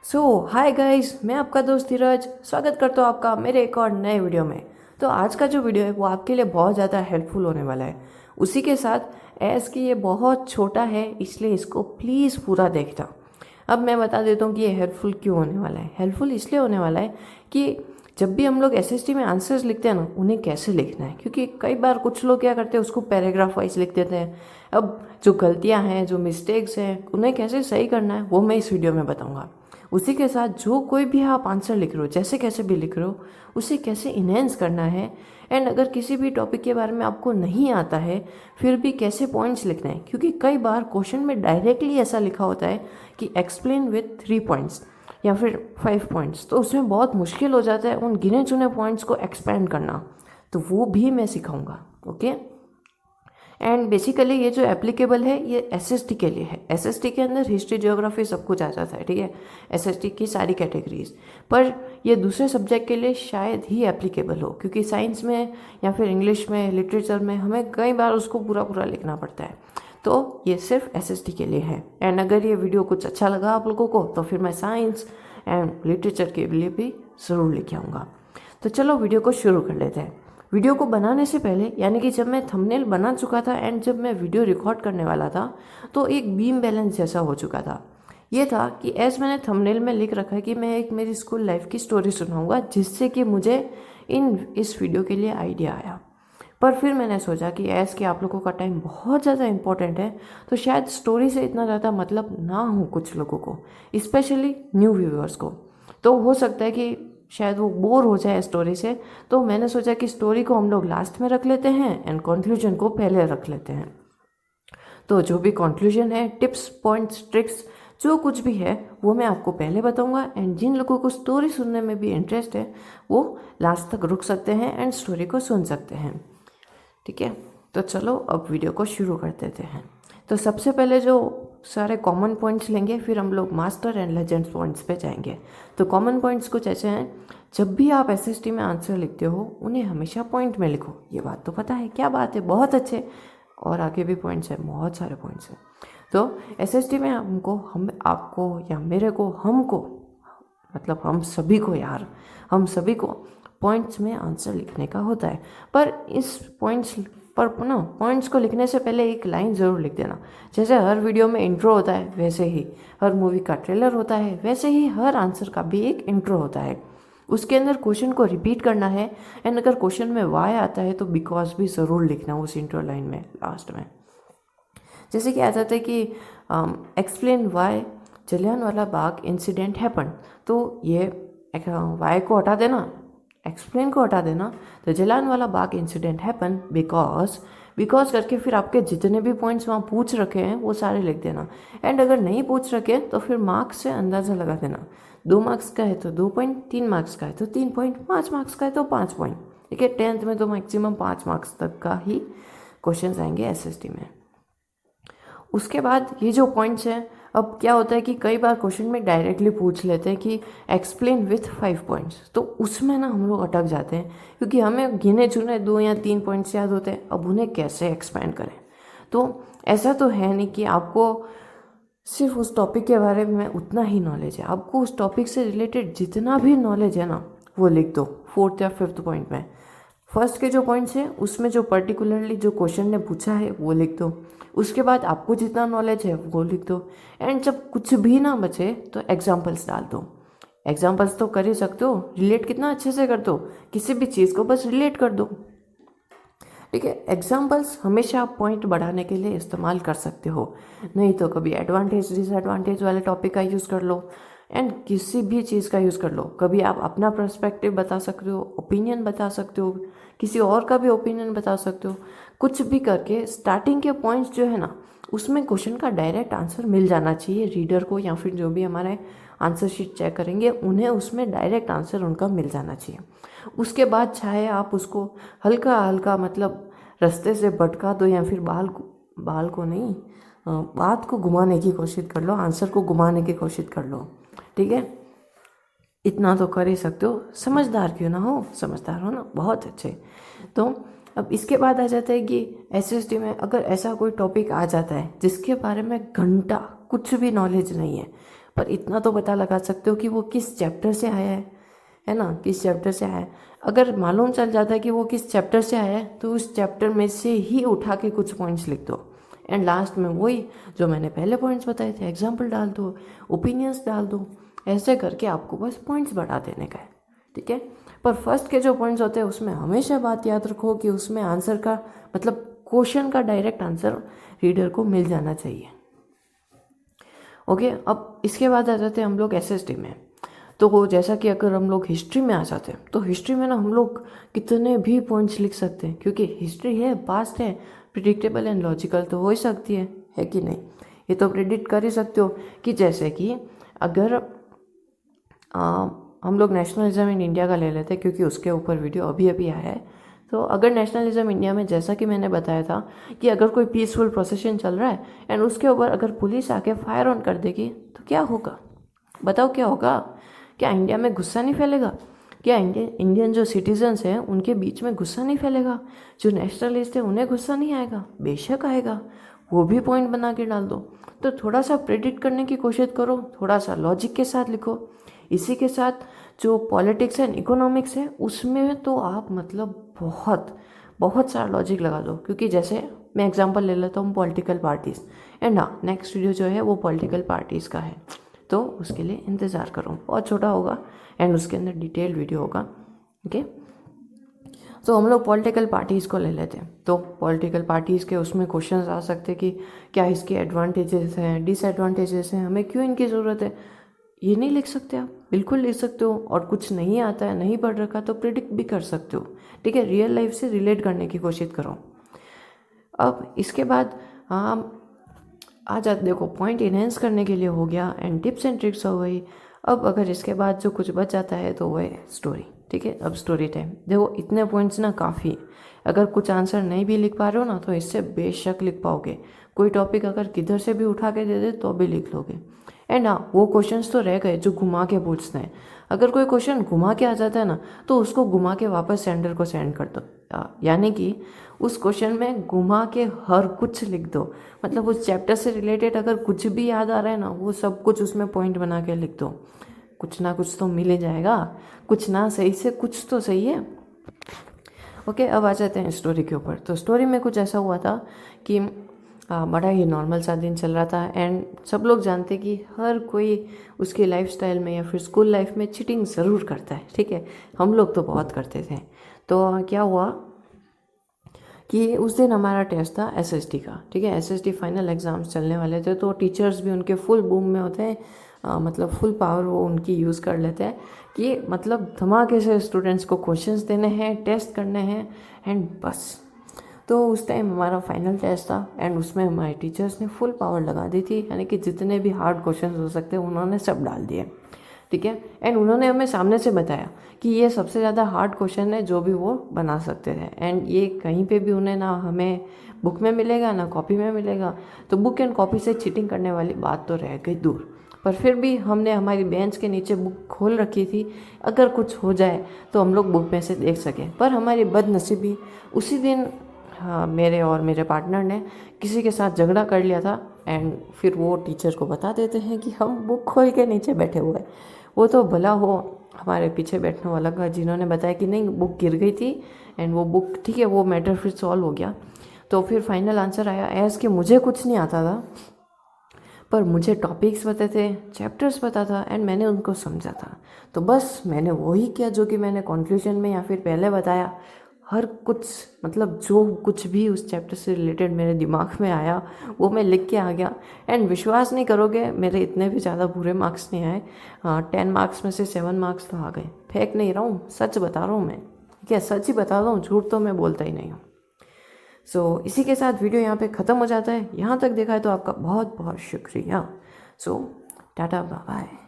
Hi guys, मैं आपका दोस्त धीरज स्वागत करता हूँ आपका मेरे एक और नए वीडियो में। तो आज का जो वीडियो है वो आपके लिए बहुत ज़्यादा हेल्पफुल होने वाला है। उसी के साथ एस कि ये बहुत छोटा है, इसलिए इसको प्लीज़ पूरा देखना। अब मैं बता देता हूँ कि ये हेल्पफुल क्यों होने वाला है। हेल्पफुल इसलिए होने वाला है कि जब भी हम लोग एसएसटी में आंसर्स लिखते हैं ना, उन्हें कैसे लिखना है, क्योंकि कई बार कुछ लोग क्या करते हैं उसको पैराग्राफ वाइज लिख देते हैं। अब जो गलतियाँ हैं, जो मिस्टेक्स हैं, उन्हें कैसे सही करना है वो मैं इस वीडियो में बताऊँगा। उसी के साथ जो कोई भी आप आंसर लिख रहे हो, जैसे कैसे भी लिख रहे हो, उसे कैसे इन्हेंस करना है। एंड अगर किसी भी टॉपिक के बारे में आपको नहीं आता है फिर भी कैसे पॉइंट्स लिखना है, क्योंकि कई बार क्वेश्चन में डायरेक्टली ऐसा लिखा होता है कि एक्सप्लेन विथ 3 पॉइंट्स या फिर 5 पॉइंट्स, तो उसमें बहुत मुश्किल हो जाता है उन गिने चुने पॉइंट्स को एक्सपेंड करना। तो वो भी मैं सिखाऊंगा। ओके। एंड बेसिकली ये जो एप्लीकेबल है ये एसएसटी के लिए है। एसएसटी के अंदर हिस्ट्री, ज्योग्राफी सब कुछ आ जाता है, ठीक है, एसएसटी की सारी कैटेगरीज। पर ये दूसरे सब्जेक्ट के लिए शायद ही एप्लीकेबल हो, क्योंकि साइंस में या फिर इंग्लिश में, लिटरेचर में हमें कई बार उसको पूरा पूरा लिखना पड़ता है। तो ये सिर्फ एसएसटी के लिए है। एंड अगर ये वीडियो कुछ अच्छा लगा आप लोगों को तो फिर मैं साइंस एंड लिटरेचर के लिए भी ज़रूर लेके आऊँगा। तो चलो वीडियो को शुरू कर लेते हैं। वीडियो को बनाने से पहले, यानी कि जब मैं थंबनेल बना चुका था एंड जब मैं वीडियो रिकॉर्ड करने वाला था, तो एक बीम बैलेंस जैसा हो चुका था। ये था कि एज मैंने थंबनेल में लिख रखा है कि मैं एक मेरी स्कूल लाइफ की स्टोरी सुनाऊंगा, जिससे कि मुझे इस वीडियो के लिए आइडिया आया। पर फिर मैंने सोचा कि एज कि आप लोगों का टाइम बहुत ज़्यादा इंपॉर्टेंट है, तो शायद स्टोरी से इतना ज़्यादा मतलब ना हो कुछ लोगों को, स्पेशली न्यू व्यूअर्स को। तो हो सकता है कि शायद वो बोर हो जाए स्टोरी से। तो मैंने सोचा कि स्टोरी को हम लोग लास्ट में रख लेते हैं एंड कंक्लूजन को पहले रख लेते हैं। तो जो भी कंक्लूजन है, टिप्स, पॉइंट्स, ट्रिक्स, जो कुछ भी है वो मैं आपको पहले बताऊंगा। एंड जिन लोगों को स्टोरी सुनने में भी इंटरेस्ट है वो लास्ट तक रुक सकते हैं एंड स्टोरी को सुन सकते हैं, ठीक है। तो चलो अब वीडियो को शुरू कर देते हैं। तो सबसे पहले जो सारे कॉमन पॉइंट्स लेंगे, फिर हम लोग मास्टर एंड लेजेंड्स पॉइंट्स पे जाएंगे। तो कॉमन पॉइंट्स कुछ ऐसे हैं। जब भी आप एसएसटी में आंसर लिखते हो उन्हें हमेशा पॉइंट में लिखो। ये बात तो पता है, क्या बात है, बहुत अच्छे। और आगे भी पॉइंट्स हैं, बहुत सारे पॉइंट्स हैं। तो एसएसटी में हमको, हम आपको या मेरे को, हमको मतलब हम सभी को यार, हम सभी को पॉइंट्स में आंसर लिखने का होता है। पर इस पॉइंट्स को लिखने से पहले एक लाइन ज़रूर लिख देना। जैसे हर वीडियो में इंट्रो होता है, वैसे ही हर मूवी का ट्रेलर होता है, वैसे ही हर आंसर का भी एक इंट्रो होता है। उसके अंदर क्वेश्चन को रिपीट करना है। एंड अगर क्वेश्चन में वाई आता है तो बिकॉज भी ज़रूर लिखना उस इंट्रो लाइन में लास्ट में। जैसे कि आ जाता है कि explain why Jallianwala Bagh incident happen, तो ये वाई को हटा देना, एक्सप्लेन को हटा देना। तो Jallianwala Bagh incident happen because करके फिर आपके जितने भी पॉइंट्स वहाँ पूछ रखे हैं वो सारे लिख देना। एंड अगर नहीं पूछ रखे तो फिर मार्क्स से अंदाज़ा लगा देना। 2 मार्क्स का है तो 2 पॉइंट, 3 मार्क्स का है तो 3 पॉइंट, 5 मार्क्स का है तो 5 पॉइंट। ठीक है, 10th में तो मैक्सिमम 5 मार्क्स तक का ही क्वेश्चन आएंगे एसएसटी में। उसके बाद ये जो पॉइंट्स हैं, अब क्या होता है कि कई बार क्वेश्चन में डायरेक्टली पूछ लेते हैं कि एक्सप्लेन विथ 5 पॉइंट्स, तो उसमें ना हम लोग अटक जाते हैं, क्योंकि हमें गिने चुने 2 या 3 पॉइंट्स याद होते हैं। अब उन्हें कैसे एक्सपेंड करें। तो ऐसा तो है नहीं कि आपको सिर्फ उस टॉपिक के बारे में उतना ही नॉलेज है। आपको उस टॉपिक से रिलेटेड जितना भी नॉलेज है ना वो लिख दो 4th या 5th पॉइंट में। फर्स्ट के जो पॉइंट्स हैं उसमें जो पर्टिकुलरली जो क्वेश्चन ने पूछा है वो लिख दो। उसके बाद आपको जितना नॉलेज है वो लिख दो। एंड जब कुछ भी ना बचे तो एग्जाम्पल्स डाल दो। एग्जाम्पल्स तो कर ही सकते हो, रिलेट कितना अच्छे से कर दो, किसी भी चीज़ को बस रिलेट कर दो, ठीक है। एग्जाम्पल्स हमेशा आप पॉइंट बढ़ाने के लिए इस्तेमाल कर सकते हो, नहीं तो कभी एडवांटेज डिसएडवांटेज वाले टॉपिक का यूज़ कर लो एंड किसी भी चीज़ का यूज़ कर लो। कभी आप अपना पर्सपेक्टिव बता सकते हो, ओपिनियन बता सकते हो, किसी और का भी ओपिनियन बता सकते हो। कुछ भी करके स्टार्टिंग के पॉइंट्स जो है ना उसमें क्वेश्चन का डायरेक्ट आंसर मिल जाना चाहिए रीडर को, या फिर जो भी हमारे आंसर शीट चेक करेंगे उन्हें उसमें डायरेक्ट आंसर उनका मिल जाना चाहिए। उसके बाद चाहे आप उसको हल्का हल्का मतलब रास्ते से भटका दो, या फिर बाल को नहीं, बात को घुमाने की कोशिश कर लो, आंसर को घुमाने की कोशिश कर लो, ठीक है। इतना तो कर ही सकते हो, समझदार क्यों ना हो, समझदार हो ना, बहुत अच्छे। तो अब इसके बाद आ जाता है कि एसएसटी में अगर ऐसा कोई टॉपिक आ जाता है जिसके बारे में घंटा कुछ भी नॉलेज नहीं है, पर इतना तो पता लगा सकते हो कि वो किस चैप्टर से आया है ना, किस चैप्टर से आया है। अगर मालूम चल जाता है कि वो किस चैप्टर से आया है तो उस चैप्टर में से ही उठा के कुछ पॉइंट्स लिख दो, एंड लास्ट में वही जो मैंने पहले पॉइंट्स बताए थे एग्जाम्पल डाल दो, ओपिनियंस डाल दो। ऐसे करके आपको बस पॉइंट्स बढ़ा देने का है, ठीक है। पर फर्स्ट के जो पॉइंट्स होते हैं उसमें हमेशा बात याद रखो कि उसमें आंसर का मतलब क्वेश्चन का डायरेक्ट आंसर रीडर को मिल जाना चाहिए। ओके, अब इसके बाद आ जाते हैं हम लोग एसएसटी में। तो जैसा कि अगर हम लोग हिस्ट्री में आ जाते हैं तो हिस्ट्री में ना हम लोग कितने भी पॉइंट्स लिख सकते हैं, क्योंकि हिस्ट्री है, पास्ट है, प्रिडिक्टेबल एंड लॉजिकल तो हो ही सकती है कि नहीं। ये तो प्रिडिक्ट कर ही सकते हो कि जैसे कि अगर हम लोग नेशनलिज्म इन इंडिया का ले लेते हैं, क्योंकि उसके ऊपर वीडियो अभी अभी आया है। तो अगर नेशनलिज्म इंडिया में जैसा कि मैंने बताया था कि अगर कोई पीसफुल प्रोसेशन चल रहा है एंड उसके ऊपर अगर पुलिस आके फायर ऑन कर देगी तो क्या होगा, बताओ क्या होगा। क्या इंडिया में गुस्सा नहीं फैलेगा? क्या इंडियन जो सिटीजन्स हैं उनके बीच में गुस्सा नहीं फैलेगा? जो नेशनलिस्ट है उन्हें गुस्सा नहीं आएगा? बेशक आएगा, वो भी पॉइंट बना के डाल दो। तो थोड़ा सा प्रेडिक्ट करने की कोशिश करो, थोड़ा सा लॉजिक के साथ लिखो। इसी के साथ जो पॉलिटिक्स एंड इकोनॉमिक्स है उसमें तो आप मतलब बहुत बहुत सारा लॉजिक लगा दो, क्योंकि जैसे मैं एग्जांपल ले लेता हूँ पॉलिटिकल पार्टीज़, एंड हाँ नेक्स्ट वीडियो जो है वो पॉलिटिकल पार्टीज़ का है, तो उसके लिए इंतज़ार करो, बहुत छोटा होगा एंड उसके अंदर डिटेल वीडियो होगा। ओके, तो हम लोग पॉलिटिकल पार्टीज़ को ले लेते हैं। तो पॉलिटिकल पार्टीज़ के उसमें क्वेश्चंस आ सकते हैं कि क्या इसके एडवांटेजेस हैं, डिसएडवांटेजेस हैं, हमें क्यों इनकी ज़रूरत है। ये नहीं लिख सकते आप, बिल्कुल लिख सकते हो। और कुछ नहीं आता है, नहीं पढ़ रखा तो प्रिडिक्ट भी कर सकते हो, ठीक है। रियल लाइफ से रिलेट करने की कोशिश करो। अब इसके बाद हम आ जाते, देखो पॉइंट इनहेंस करने के लिए हो गया एंड टिप्स एंड ट्रिक्स हो गई। अब अगर इसके बाद जो कुछ बच जाता है तो वो है स्टोरी, ठीक है। अब स्टोरी टाइम, देखो इतने पॉइंट्स ना काफ़ी, अगर कुछ आंसर नहीं भी लिख पा रहे हो ना तो इससे बेशक लिख पाओगे। कोई टॉपिक अगर किधर से भी उठा के दे दे तो भी लिख लोगे। एंड हाँ, वो क्वेश्चंस तो रह गए जो घुमा के पूछते हैं। अगर कोई क्वेश्चन घुमा के आ जाता है ना तो उसको घुमा के वापस सेंडर को सेंड कर दो, यानी कि उस क्वेश्चन में घुमा के हर कुछ लिख दो। मतलब उस चैप्टर से रिलेटेड अगर कुछ भी याद आ रहा है ना वो सब कुछ उसमें पॉइंट बना के लिख दो। कुछ ना कुछ तो मिल ही जाएगा, कुछ ना सही से कुछ तो सही है। ओके, अब आ जाते हैं स्टोरी के ऊपर। तो स्टोरी में कुछ ऐसा हुआ था कि बड़ा ही नॉर्मल सा दिन चल रहा था एंड सब लोग जानते कि हर कोई उसकी लाइफस्टाइल में या फिर स्कूल लाइफ में चीटिंग ज़रूर करता है, ठीक है। हम लोग तो बहुत करते थे। तो क्या हुआ कि उस दिन हमारा टेस्ट था एसएसटी का, ठीक है। एसएसटी फाइनल एग्ज़ाम्स चलने वाले थे, तो टीचर्स भी उनके फुल बूम में होते हैं, मतलब फुल पावर वो उनकी यूज़ कर लेते हैं कि मतलब धमाके से स्टूडेंट्स को क्वेश्चंस देने हैं, टेस्ट करने हैं एंड बस। तो उस टाइम हमारा फाइनल टेस्ट था एंड उसमें हमारे टीचर्स ने फुल पावर लगा दी थी, यानी कि जितने भी हार्ड क्वेश्चंस हो सकते हैं उन्होंने सब डाल दिए, ठीक है। एंड उन्होंने हमें सामने से बताया कि ये सबसे ज़्यादा हार्ड क्वेश्चन है जो भी वो बना सकते थे, एंड ये कहीं पे भी उन्हें ना हमें बुक में मिलेगा ना कॉपी में मिलेगा। तो बुक एंड कॉपी से चीटिंग करने वाली बात तो रह गई दूर, पर फिर भी हमने हमारी बेंच के नीचे बुक खोल रखी थी, अगर कुछ हो जाए तो हम लोग बुक में से देख सकें। पर हमारी बदनसीबी उसी दिन मेरे और मेरे पार्टनर ने किसी के साथ झगड़ा कर लिया था एंड फिर वो टीचर को बता देते हैं कि हम बुक खोल के नीचे बैठे हुए। वो तो भला हो हमारे पीछे बैठने वाला का जिन्होंने बताया कि नहीं बुक गिर गई थी एंड वो बुक, ठीक है, वो मैटर फिर सॉल्व हो गया। तो फिर फाइनल आंसर आया एज कि मुझे कुछ नहीं आता था, पर मुझे टॉपिक्स पता थे, चैप्टर्स पता था एंड मैंने उनको समझा था। तो बस मैंने वही किया जो कि मैंने कॉन्क्लूजन में या फिर पहले बताया। हर कुछ मतलब जो कुछ भी उस चैप्टर से रिलेटेड मेरे दिमाग में आया वो मैं लिख के आ गया। एंड विश्वास नहीं करोगे मेरे इतने भी ज़्यादा बुरे मार्क्स नहीं आए। 10 मार्क्स में से 7 मार्क्स तो आ गए। फेंक नहीं रहा हूँ, सच बता रहा हूँ मैं, ठीक है, सच ही बता रहा हूँ, झूठ तो मैं बोलता ही नहीं हूँ। सो इसी के साथ वीडियो यहाँ पे ख़त्म हो जाता है। यहाँ तक देखा है तो आपका बहुत बहुत शुक्रिया। सो टाटा बाय बाय।